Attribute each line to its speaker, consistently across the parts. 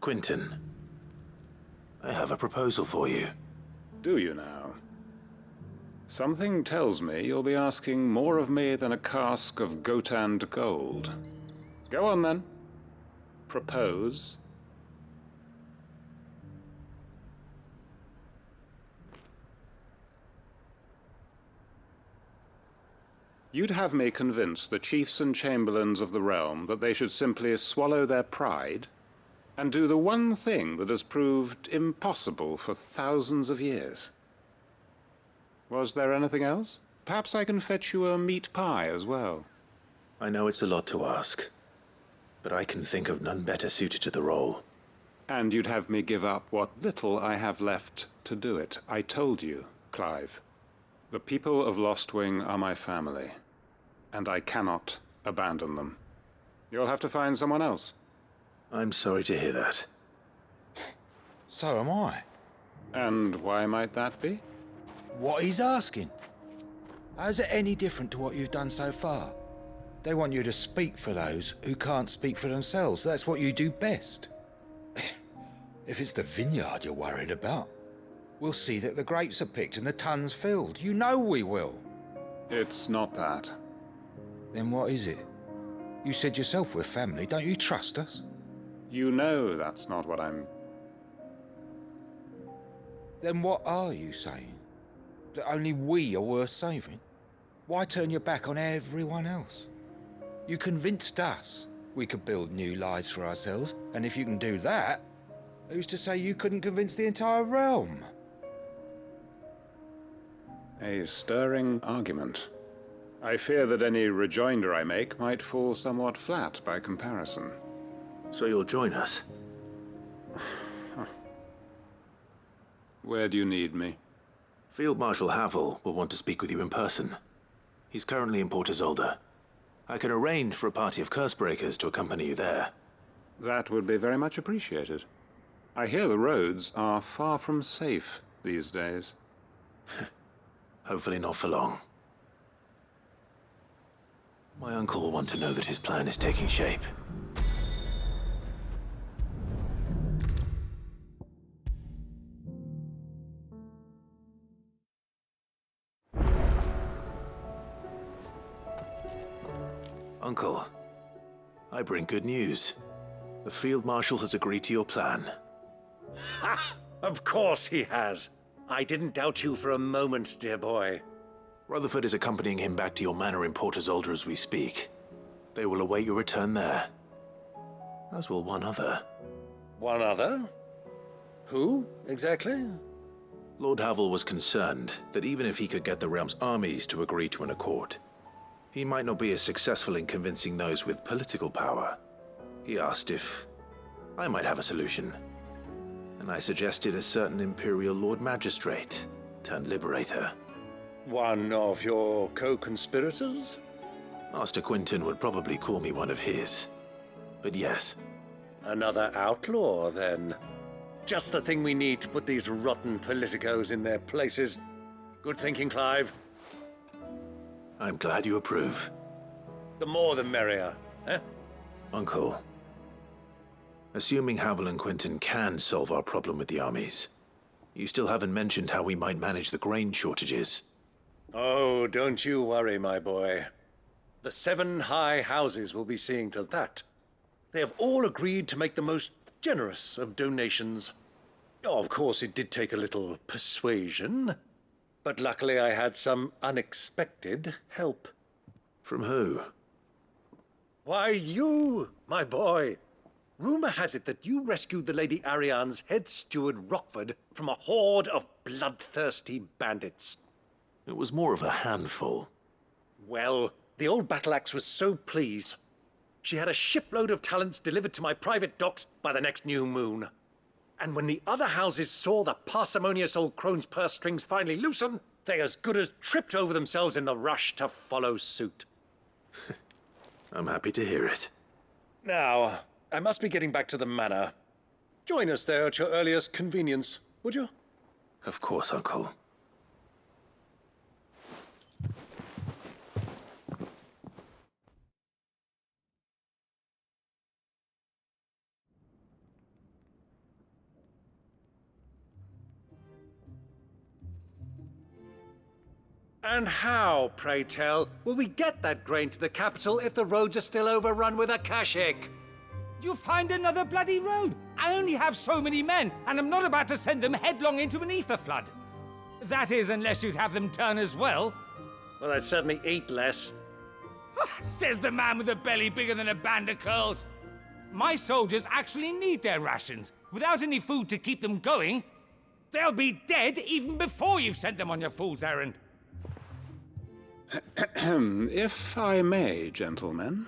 Speaker 1: Quinton, I have a proposal for you.
Speaker 2: Do you now? Something tells me you'll be asking more of me than a cask of Gotand gold. Go on then. Propose. You'd have me convince the chiefs and chamberlains of the realm that they should simply swallow their pride and do the one thing that has proved impossible for thousands of years. Was there anything else? Perhaps I can fetch you a meat pie as well.
Speaker 1: I know it's a lot to ask, but I can think of none better suited to the role.
Speaker 2: And you'd have me give up what little I have left to do it. I told you, Clive. The people of Lostwing are my family, and I cannot abandon them. You'll have to find someone else.
Speaker 1: I'm sorry to hear that.
Speaker 3: So am I.
Speaker 2: And why might that be?
Speaker 3: What he's asking. How's it any different to what you've done so far? They want you to speak for those who can't speak for themselves. That's what you do best. If it's the vineyard you're worried about, we'll see that the grapes are picked and the tons filled. You know we will.
Speaker 2: It's not that.
Speaker 3: Then what is it? You said yourself we're family. Don't you trust us?
Speaker 2: You know that's not what I'm...
Speaker 3: Then what are you saying? That only we are worth saving? Why turn your back on everyone else? You convinced us we could build new lives for ourselves, and if you can do that, who's to say you couldn't convince the entire realm?
Speaker 2: A stirring argument. I fear that any rejoinder I make might fall somewhat flat by comparison.
Speaker 1: So you'll join us?
Speaker 2: Where do you need me?
Speaker 1: Field Marshal Havel will want to speak with you in person. He's currently in Port Isolde. I can arrange for a party of Cursebreakers to accompany you there.
Speaker 2: That would be very much appreciated. I hear the roads are far from safe these days.
Speaker 1: Hopefully not for long. My uncle will want to know that his plan is taking shape. Uncle, I bring good news. The Field Marshal has agreed to your plan.
Speaker 4: Ha! Of course he has. I didn't doubt you for a moment, dear boy.
Speaker 1: Rutherford is accompanying him back to your manor in Port Isolde as we speak. They will await your return there. As will one other.
Speaker 4: One other? Who, exactly?
Speaker 1: Lord Havel was concerned that even if he could get the realm's armies to agree to an accord, he might not be as successful in convincing those with political power. He asked if I might have a solution, and I suggested a certain Imperial Lord Magistrate turned Liberator.
Speaker 4: One of your co-conspirators?
Speaker 1: Master Quinton would probably call me one of his, but yes.
Speaker 4: Another outlaw, then. Just the thing we need to put these rotten politicos in their places. Good thinking, Clive.
Speaker 1: I'm glad you approve.
Speaker 4: The more the merrier, eh?
Speaker 1: Uncle, assuming Havel and Quinton can solve our problem with the armies, you still haven't mentioned how we might manage the grain shortages.
Speaker 4: Oh, don't you worry, my boy. The 7 high houses will be seeing to that. They have all agreed to make the most generous of donations. Oh, of course, it did take a little persuasion, but luckily I had some unexpected help.
Speaker 1: From who?
Speaker 4: Why, you, my boy. Rumor has it that you rescued the Lady Ariane's head steward Rockford from a horde of bloodthirsty bandits.
Speaker 1: It was more of a handful.
Speaker 4: Well, the old battle axe was so pleased. She had a shipload of talents delivered to my private docks by the next new moon. And when the other houses saw the parsimonious old crone's purse strings finally loosen, they as good as tripped over themselves in the rush to follow suit.
Speaker 1: I'm happy to hear it.
Speaker 4: Now, I must be getting back to the manor. Join us there at your earliest convenience, would you?
Speaker 1: Of course, Uncle.
Speaker 4: And how, pray tell, will we get that grain to the capital if the roads are still overrun with Akashic?
Speaker 5: You'll find another bloody road. I only have so many men, and I'm not about to send them headlong into an ether flood. That is, unless you'd have them turn as well.
Speaker 4: Well, I'd certainly eat less.
Speaker 5: Says the man with a belly bigger than a band of curls. My soldiers actually need their rations. Without any food to keep them going, they'll be dead even before you've sent them on your fool's errand.
Speaker 2: If I may, gentlemen,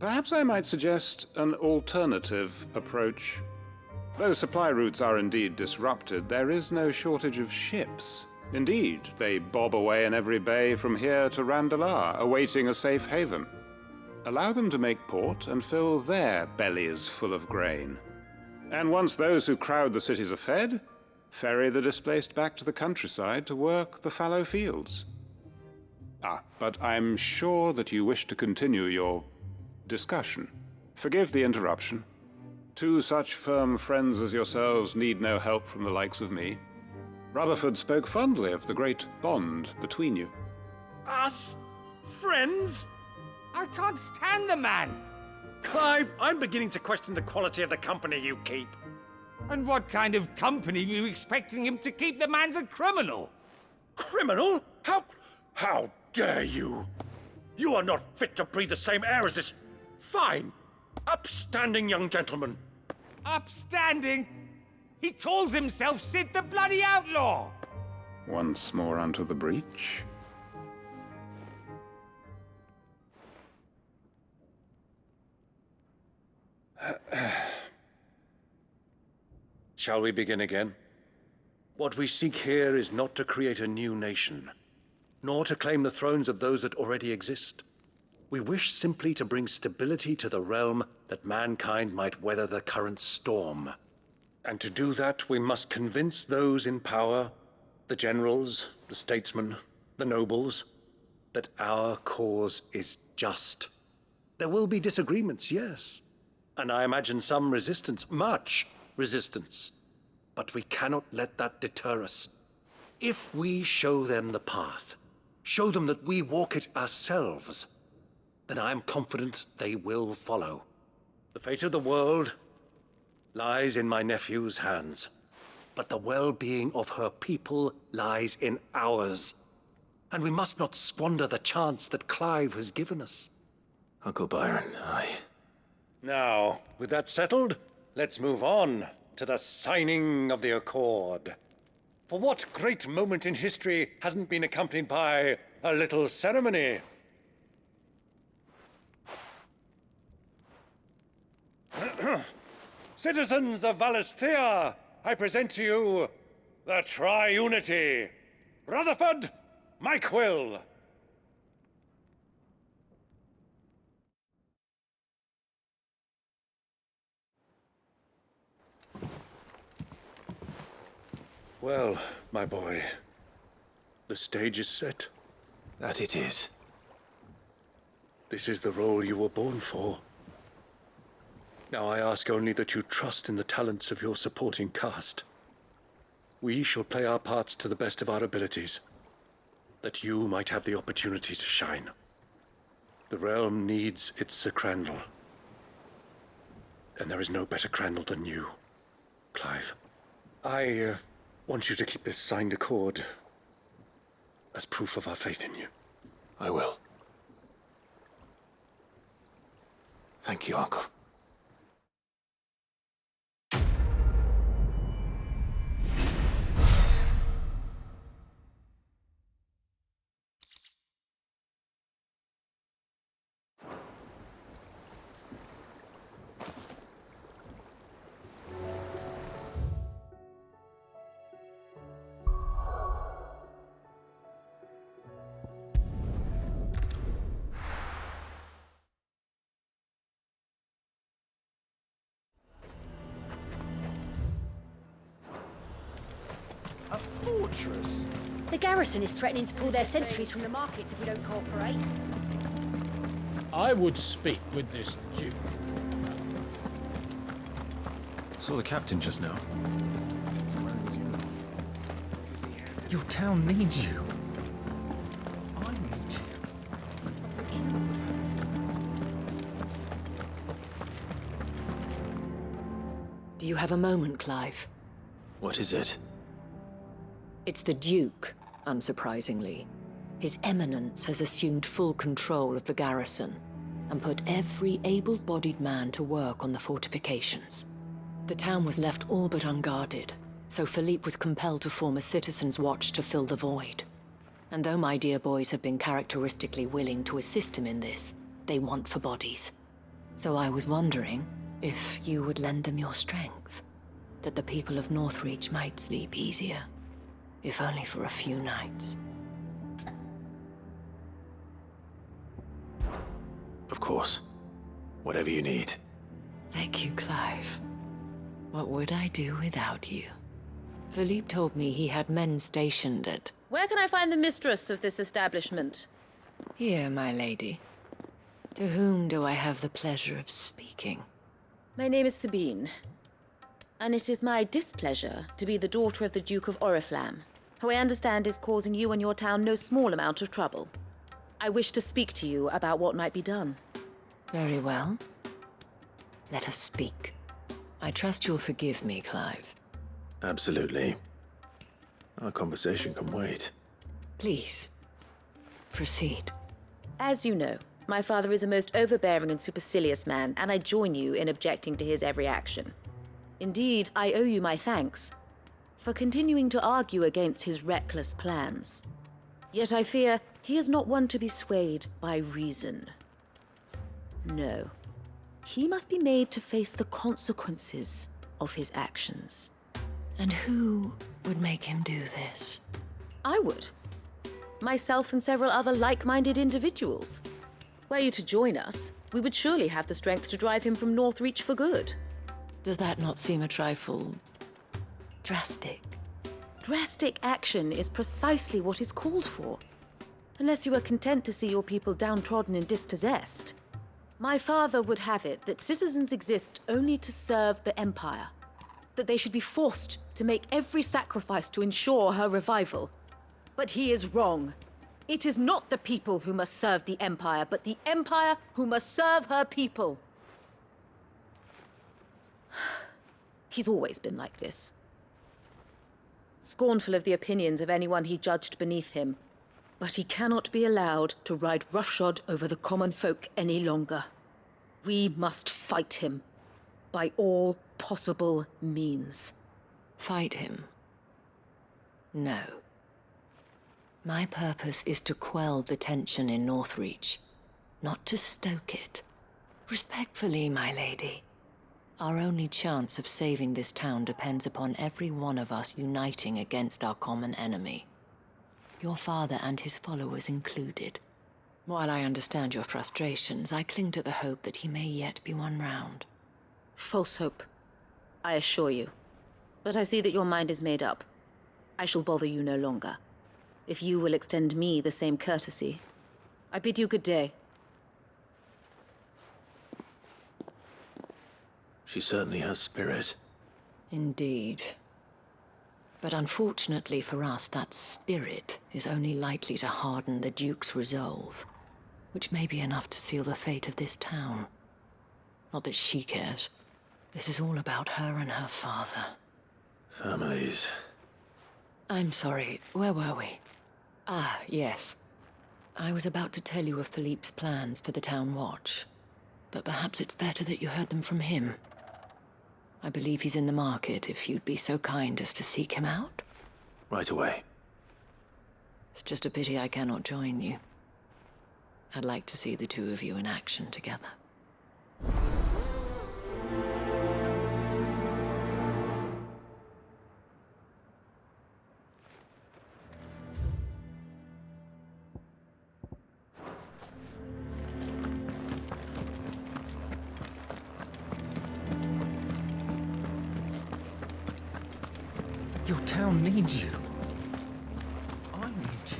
Speaker 2: perhaps I might suggest an alternative approach. Though supply routes are indeed disrupted, there is no shortage of ships. Indeed, they bob away in every bay from here to Randalar, awaiting a safe haven. Allow them to make port and fill their bellies full of grain. And once those who crowd the cities are fed, ferry the displaced back to the countryside to work the fallow fields. But I'm sure that you wish to continue your discussion. Forgive the interruption. Two such firm friends as yourselves need no help from the likes of me. Rutherford spoke fondly of the great bond between you.
Speaker 4: Us? Friends?
Speaker 5: I can't stand the man.
Speaker 4: Clive, I'm beginning to question the quality of the company you keep.
Speaker 5: And what kind of company were you expecting him to keep? The man's a criminal.
Speaker 4: Criminal? How dare you? You are not fit to breathe the same air as this fine, upstanding young gentleman.
Speaker 5: Upstanding? He calls himself Sid the Bloody Outlaw!
Speaker 2: Once more onto the breach.
Speaker 4: Shall we begin again? What we seek here is not to create a new nation, nor to claim the thrones of those that already exist. We wish simply to bring stability to the realm that mankind might weather the current storm. And to do that, we must convince those in power, the generals, the statesmen, the nobles, that our cause is just. There will be disagreements, yes. And I imagine some resistance, much resistance. But we cannot let that deter us. If we show them the path, show them that we walk it ourselves, then I am confident they will follow. The fate of the world lies in my nephew's hands, but the well-being of her people lies in ours. And we must not squander the chance that Clive has given us.
Speaker 1: Uncle Byron,
Speaker 4: Now, with that settled, let's move on to the signing of the Accord. For what great moment in history hasn't been accompanied by a little ceremony? Citizens of Valisthea, I present to you the Triunity. Rutherford, Mike Will. Well, my boy, the stage is set.
Speaker 1: that it is.
Speaker 4: This is the role you were born for. Now I ask only that you trust in the talents of your supporting cast. We shall play our parts to the best of our abilities, that you might have the opportunity to shine. The realm needs its Sir Crandall. And there is no better Crandall than you, Clive. I want you to keep this signed accord as proof of our faith in you.
Speaker 1: I will. Thank you, Uncle.
Speaker 5: A fortress?
Speaker 6: The garrison is threatening to pull their sentries from the markets if we don't cooperate.
Speaker 7: I would speak with this Duke.
Speaker 8: Saw the captain just now. Your town needs you.
Speaker 9: you have a moment, Clive?
Speaker 1: What is it?
Speaker 9: It's the Duke, unsurprisingly. His Eminence has assumed full control of the garrison and put every able-bodied man to work on the fortifications. The town was left all but unguarded, so Philippe was compelled to form a citizens' watch to fill the void. And though my dear boys have been characteristically willing to assist him in this, they want for bodies. So I was wondering if you would lend them your strength, that the people of Northreach might sleep easier, if only for a few nights.
Speaker 1: Of course. Whatever you need.
Speaker 9: Thank you, Clive. What would I do without you? Philippe told me he had men stationed at...
Speaker 10: Where can I find the mistress of this establishment?
Speaker 9: Here, my lady. To whom do I have the pleasure of speaking?
Speaker 10: My name is Sabine, and it is my displeasure to be the daughter of the Duke of Oriflamme, who I understand is causing you and your town no small amount of trouble. I wish to speak to you about what might be done.
Speaker 9: Very well. Let us speak. I trust you'll forgive me, Clive.
Speaker 1: Absolutely. Our conversation can wait.
Speaker 9: Please, proceed.
Speaker 10: As you know, my father is a most overbearing and supercilious man, and I join you in objecting to his every action. Indeed, I owe you my thanks for continuing to argue against his reckless plans. Yet I fear he is not one to be swayed by reason. No. He must be made to face the consequences of his actions.
Speaker 9: And who would make him do this?
Speaker 10: I would. Myself and several other like-minded individuals. Were you to join us, we would surely have the strength to drive him from Northreach for good.
Speaker 9: Does that not seem a trifle... drastic?
Speaker 10: Drastic action is precisely what is called for. Unless you are content to see your people downtrodden and dispossessed. My father would have it that citizens exist only to serve the Empire. That they should be forced to make every sacrifice to ensure her revival. But he is wrong. It is not the people who must serve the Empire, but the Empire who must serve her people. He's always been like this. Scornful of the opinions of anyone he judged beneath him. But he cannot be allowed to ride roughshod over the common folk any longer. We must fight him. By all possible means.
Speaker 9: Fight him? No. My purpose is to quell the tension in Northreach, not to stoke it. Respectfully, my lady. Our only chance of saving this town depends upon every one of us uniting against our common enemy. Your father and his followers included. While I understand your frustrations, I cling to the hope that he may yet be won round.
Speaker 10: False hope, I assure you. But I see that your mind is made up. I shall bother you no longer. If you will extend me the same courtesy, I bid you good day.
Speaker 1: She certainly has spirit.
Speaker 9: Indeed. But unfortunately for us, that spirit is only likely to harden the Duke's resolve, which may be enough to seal the fate of this town. Not that she cares. This is all about her and her father.
Speaker 1: Families.
Speaker 9: I'm sorry, where were we? Ah, yes. I was about to tell you of Philippe's plans for the town watch, but perhaps it's better that you heard them from him. I believe he's in the market, if you'd be so kind as to seek him out.
Speaker 1: Right away.
Speaker 9: It's just a pity I cannot join you. I'd like to see the two of you in action together.
Speaker 8: Your town needs you. I need you.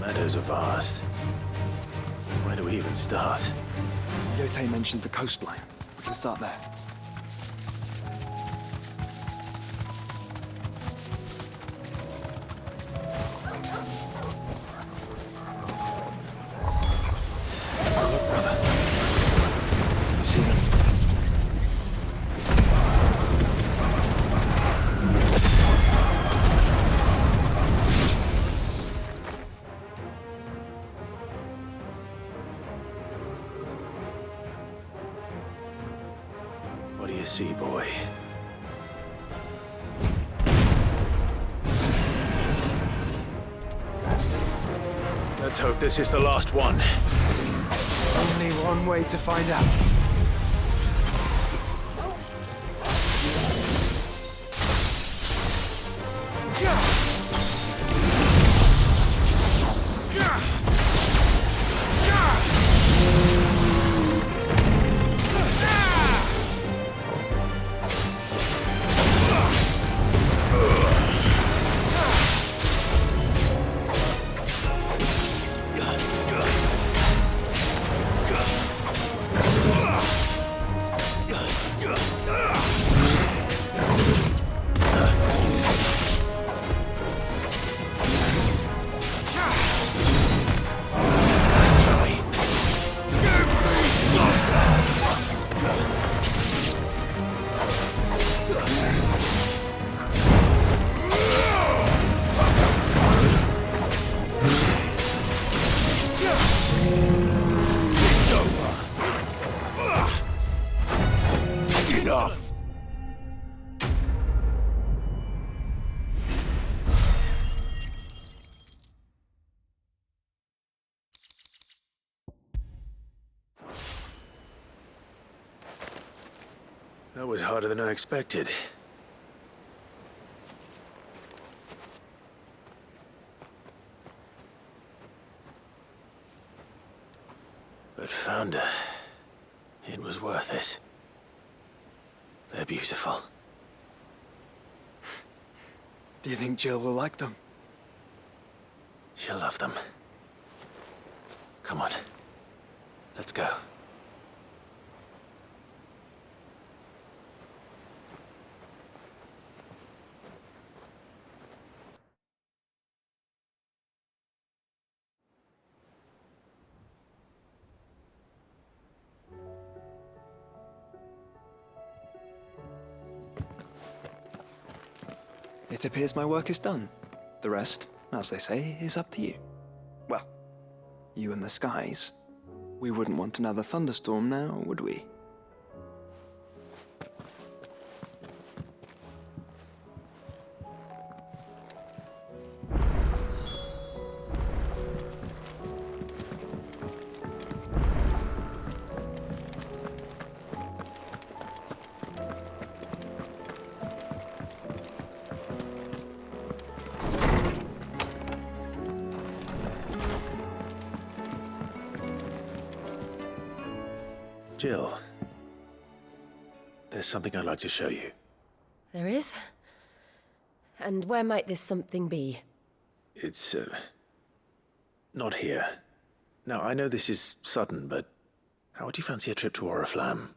Speaker 1: meadows are vast. Where do we even start?
Speaker 11: Yote mentioned the coastline. We can start there.
Speaker 1: Look, brother. You see them? What do you see, boy? Let's hope this is the last one.
Speaker 11: Only one way to find out.
Speaker 1: That was harder than I expected. But Founder, it was worth it. They're beautiful.
Speaker 11: Do you think Jill will like them?
Speaker 1: She'll love them. Come on. Let's go.
Speaker 11: It appears my work is done. The rest, as they say, is up to you. Well, you and the skies. We wouldn't want another thunderstorm now, would we?
Speaker 1: Jill, there's something I'd like to show you.
Speaker 6: There is? And where might this something be?
Speaker 1: It's, not here. Now, I know this is sudden, but how would you fancy a trip to Oriflamme?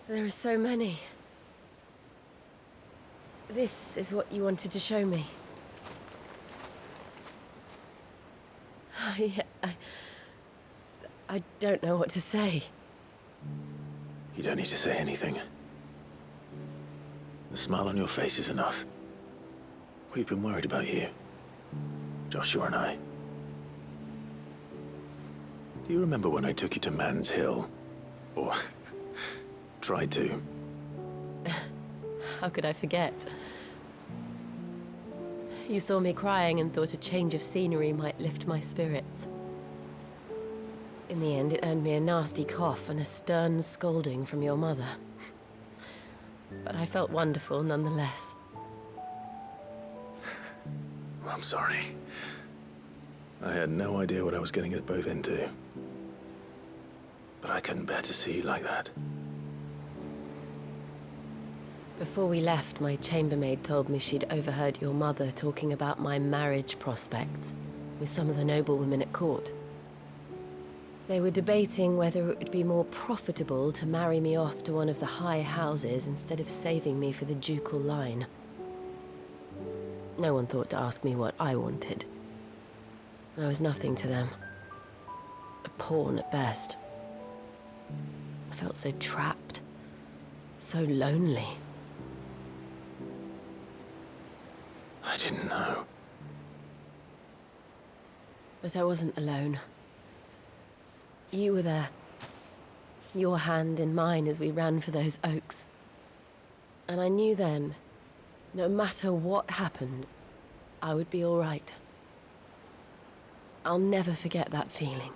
Speaker 6: There are so many. This is what you wanted to show me. Yeah, I don't know what to say.
Speaker 1: You don't need to say anything. The smile on your face is enough. We've been worried about you, Joshua and I. Do you remember when I took you to Man's Hill? Or tried to?
Speaker 6: How could I forget? You saw me crying and thought a change of scenery might lift my spirits. In the end, it earned me a nasty cough and a stern scolding from your mother. But I felt wonderful nonetheless.
Speaker 1: I'm sorry. I had no idea what I was getting us both into. But I couldn't bear to see you like that.
Speaker 6: Before we left, my chambermaid told me she'd overheard your mother talking about my marriage prospects with some of the noblewomen at court. They were debating whether it would be more profitable to marry me off to one of the high houses instead of saving me for the ducal line. No one thought to ask me what I wanted. I was nothing to them. A pawn at best. I felt so trapped. So lonely.
Speaker 1: I didn't know.
Speaker 6: But I wasn't alone. You were there. Your hand in mine as we ran for those oaks. And I knew then, no matter what happened, I would be all right. I'll never forget that feeling.